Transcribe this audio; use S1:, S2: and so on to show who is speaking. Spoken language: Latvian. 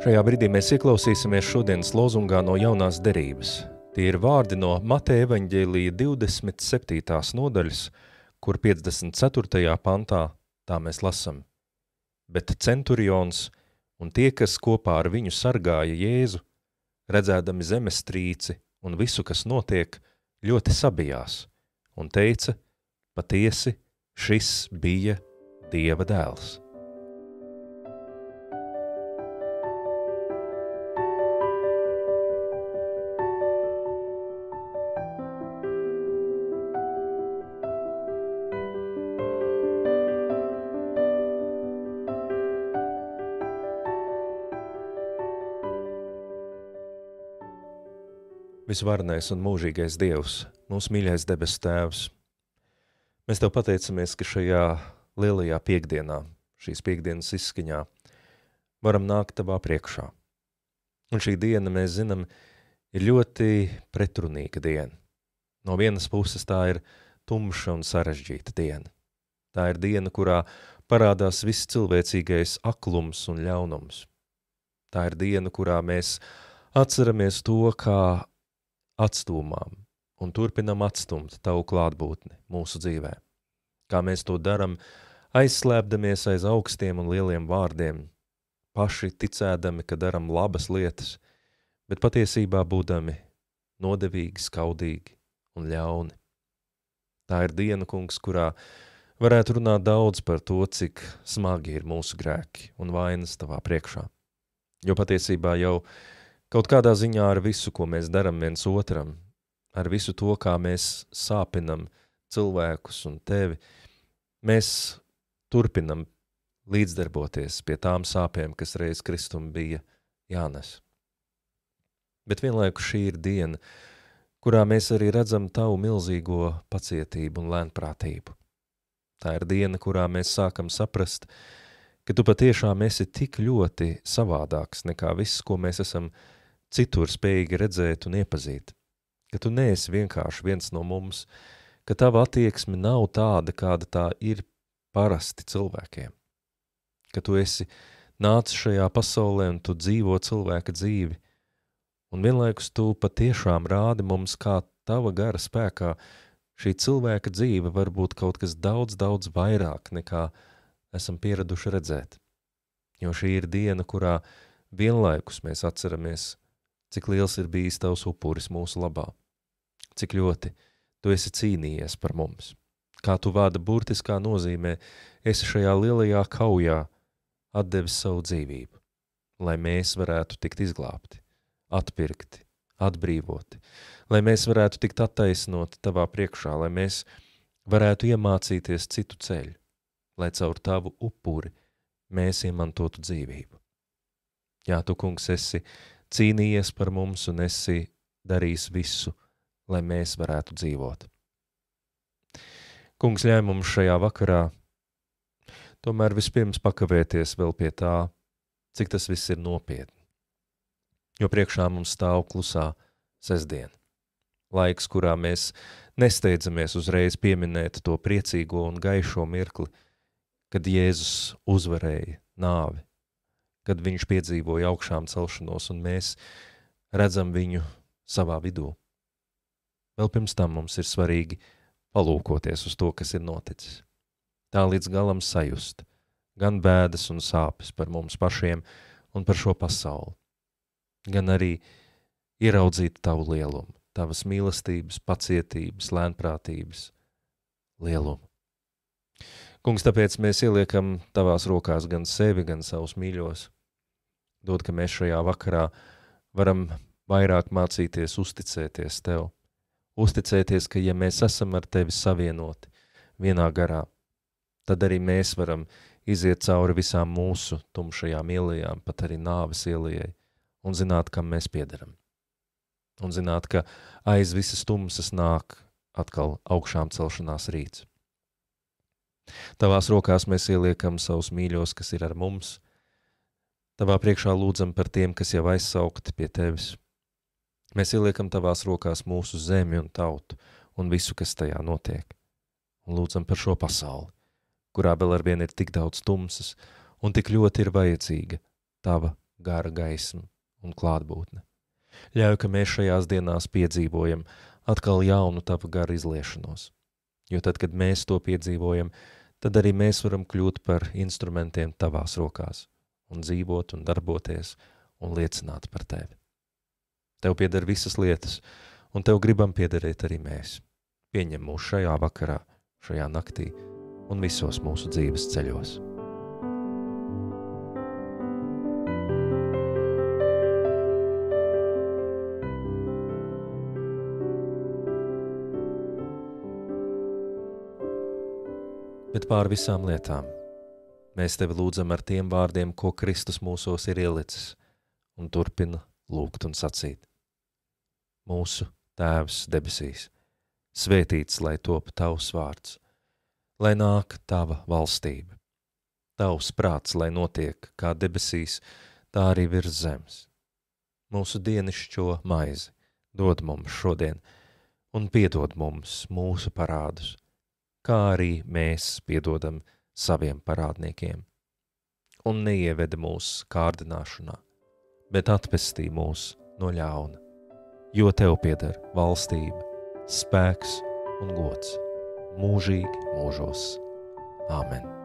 S1: Šajā brīdī mēs ieklausīsimies šodienas lozungā no jaunās derības. Tie ir vārdi no Mateja evaņģēlija 27. nodaļas, kur 54. pantā tā mēs lasam. Bet centurions un tie, kas kopā ar viņu sargāja Jēzu, redzēdami zemestrīci un visu, kas notiek, ļoti sabijās un teica, patiesi, šis bija Dieva dēls. Visvarenais un mūžīgais Dievs, mūsu mīļais debesu Tēvs. Mēs Tev pateicamies, ka šajā lielajā piekdienā, šīs piekdienas izskaņā, varam nākt Tavā priekšā. Un šī diena, mēs zinām, ir ļoti pretrunīga diena. No vienas puses tā ir tumša un sarežģīta diena. Tā ir diena, kurā parādās viss cilvēcīgais aklums un ļaunums. Tā ir diena, kurā mēs atceramies to, kā atstūmām un turpinam atstumt Tavu klātbūtni mūsu dzīvē. Kā mēs to daram, aizslēpdamies aiz augstiem un lieliem vārdiem, paši ticēdami, ka daram labas lietas, bet patiesībā būdami nodevīgi, skaudīgi un ļauni. Tā ir diena, Kungs, kurā varētu runāt daudz par to, cik smagi ir mūsu grēki un vainas Tavā priekšā. Jo patiesībā jau kaut kādā ziņā ar visu, ko mēs daram viens otram, ar visu to, kā mēs sāpinam cilvēkus un Tevi, mēs turpinam līdzdarboties pie tām sāpēm, kas reiz Kristum bija jānes. Bet vienlaikus šī ir diena, kurā mēs arī redzam Tavu milzīgo pacietību un lēnprātību. Tā ir diena, kurā mēs sākam saprast, ka Tu patiešām esi tik ļoti savādāks nekā viss, ko mēs esam citur spējīgi redzēt un iepazīt, ka Tu neesi vienkārši viens no mums, ka Tava attieksme nav tāda, kāda tā ir parasti cilvēkiem, ka Tu esi nācis šajā pasaulē un Tu dzīvo cilvēka dzīvi, un vienlaikus Tu patiešām rādi mums, kā Tava gara spēkā šī cilvēka dzīve var būt kaut kas daudz, daudz vairāk nekā esam pieraduši redzēt. Jo šī ir diena, kurā vienlaikus mēs atceramies, cik liels ir bijis Tavs upuris mūsu labā, cik ļoti Tu esi cīnījies par mums. Kā Tu vārda burtiskā nozīmē, esi šajā lielajā kaujā atdevis savu dzīvību, lai mēs varētu tikt izglābti, atpirkti, atbrīvoti, lai mēs varētu tikt attaisnoti Tavā priekšā, lai mēs varētu iemācīties citu ceļu, lai caur Tavu upuri mēs iemantotu dzīvību. Jā, Tu, Kungs, esi cīnījies par mums un esi darījis visu, lai mēs varētu dzīvot. Kungs, ļauj mums šajā vakarā tomēr vispirms pakavēties vēl pie tā, cik tas viss ir nopietni. Jo priekšā mums stāv klusā sestdiena. Laiks, kurā mēs nesteidzamies uzreiz pieminēt to priecīgo un gaišo mirkli, kad Jēzus uzvarēja nāvi, kad viņš piedzīvoja augšām celšanos un mēs redzam viņu savā vidū. Vēl pirms tam mums ir svarīgi palūkoties uz to, kas ir noticis. Tā līdz galam sajust, gan bēdas un sāpes par mums pašiem un par šo pasauli, gan arī ieraudzīt Tavu lielumu, Tavas mīlestības, pacietības, lēnprātības lielumu. Kungs, tāpēc mēs ieliekam Tavās rokās gan sevi, gan savus mīļos. Dod, ka mēs šajā vakarā varam vairāk mācīties uzticēties Tev. Uzticēties, ka ja mēs esam ar Tevi savienoti vienā garā, tad arī mēs varam iziet cauri visām mūsu tumšajām ielejām, pat arī nāves ielejai, un zināt, kam mēs piederam. Un zināt, ka aiz visas tumsas nāk atkal augšām celšanās rīts. Tavās rokās mēs ieliekam savus mīļos, kas ir ar mums. Tavā priekšā lūdzam par tiem, kas jau aizsaukti pie Tevis. Mēs ieliekam Tavās rokās mūsu zemi un tautu un visu, kas tajā notiek. Un lūdzam par šo pasauli, kurā vēl arvien ir tik daudz tumsas un tik ļoti ir vajadzīga Tava gara gaisma un klātbūtne. Ļauj, ka mēs šajās dienās piedzīvojam atkal jaunu tava gara izliešanos, jo tad, kad mēs to piedzīvojam, tad arī mēs varam kļūt par instrumentiem tavās rokās un dzīvot un darboties un liecināt par tevi. Tev pieder visas lietas, un tev gribam piederēt arī mēs. Pieņem mūs šajā vakarā, šajā naktī un visos mūsu dzīves ceļos. Bet pār visām lietām mēs tevi lūdzam ar tiem vārdiem, ko Kristus mūsos ir ielicis, un turpina lūgt un sacīt. Mūsu Tēvs debesīs, svētīts, lai top tavs vārds, lai nāk tava valstība. Tavs prāts, lai notiek kā debesīs, tā arī virs zemes. Mūsu dienišķo maizi dod mums šodien, un piedod mums mūsu parādus, kā arī mēs piedodam saviem parādniekiem. Un neieveda mūs kārdināšanā, bet atpestī mūs no ļauna, jo tev pieder valstība, spēks un gods mūžīgi mūžos. Āmen.